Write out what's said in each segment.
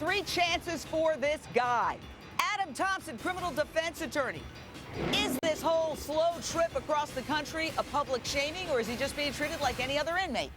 3 chances for this guy. Adam Thompson, criminal defense attorney. Is this whole slow trip across the country a public shaming, or is he just being treated like any other inmate?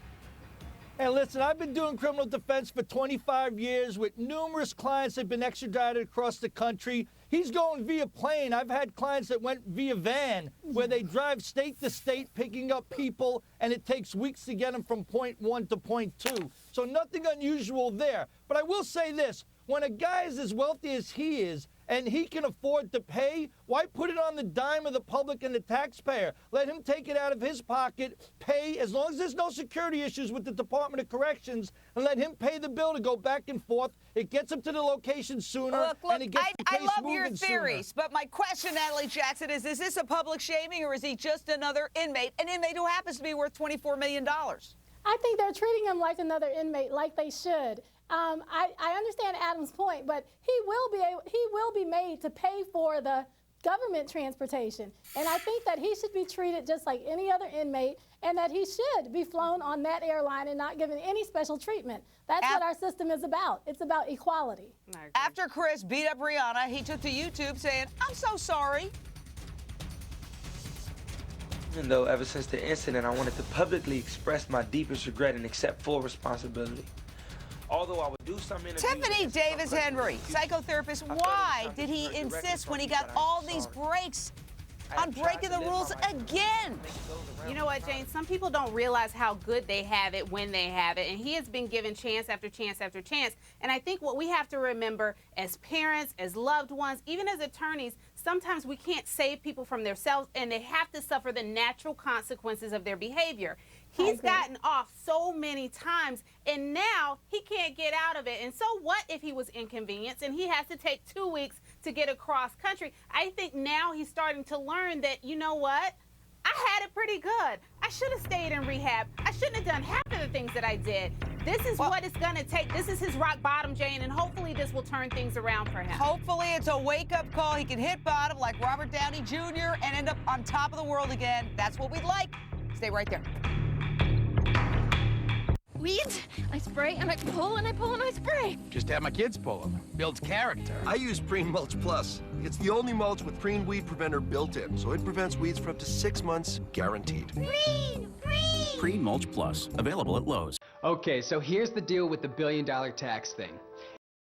Hey, listen, I've been doing criminal defense for 25 years with numerous clients that have been extradited across the country. He's going via plane. I've had clients that went via van, where they drive state to state picking up people, and it takes weeks to get them from point 1 to point 2. So nothing unusual there. But I will say this, when a guy is as wealthy as he is, and he can afford to pay, why put it on the dime of the public and the taxpayer? Let him take it out of his pocket, pay, as long as there's no security issues with the Department of Corrections, and let him pay the bill to go back and forth. It gets him to the location sooner, and it gets the case moving sooner. I love your theories, but my question, Natalie Jackson, is this a public shaming, or is he just another inmate, an inmate who happens to be worth $24 million? I think they're treating him like another inmate, like they should. I understand Adam's point, but he will be made to pay for the government transportation. And I think that he should be treated just like any other inmate, and that he should be flown on that airline and not given any special treatment. That's what our system is about. It's about equality. After Chris beat up Rihanna, he took to YouTube saying, "I'm so sorry." Even though ever since the incident, I wanted to publicly express my deepest regret and accept full responsibility. Although I would do some interviews. Tiffany Davis Henry, psychotherapist, why did he insist when he got all these breaks on breaking the rules again? You know what, Jane? Some people don't realize how good they have it when they have it, and he has been given chance after chance after chance. And I think what we have to remember as parents, as loved ones, even as attorneys, sometimes we can't save people from themselves, and they have to suffer the natural consequences of their behavior. He's gotten off so many times, and now he can't get out of it. And so what if he was inconvenienced and he has to take 2 weeks to get across country? I think now he's starting to learn that, you know what? I had it pretty good. I should have stayed in rehab. I shouldn't have done half of the things that I did. This is what it's going to take. This is his rock bottom, Jane, and hopefully this will turn things around for him. Hopefully it's a wake-up call. He can hit bottom like Robert Downey Jr. and end up on top of the world again. That's what we'd like. Stay right there. Weeds, I spray and I pull and I pull and I spray. Just have my kids pull them. Builds character. I use Preen Mulch Plus. It's the only mulch with Preen Weed Preventer built in, so it prevents weeds for up to 6 months, guaranteed. Preen! Preen! Preen Mulch Plus, available at Lowe's. Okay, so here's the deal with the $1 billion tax thing.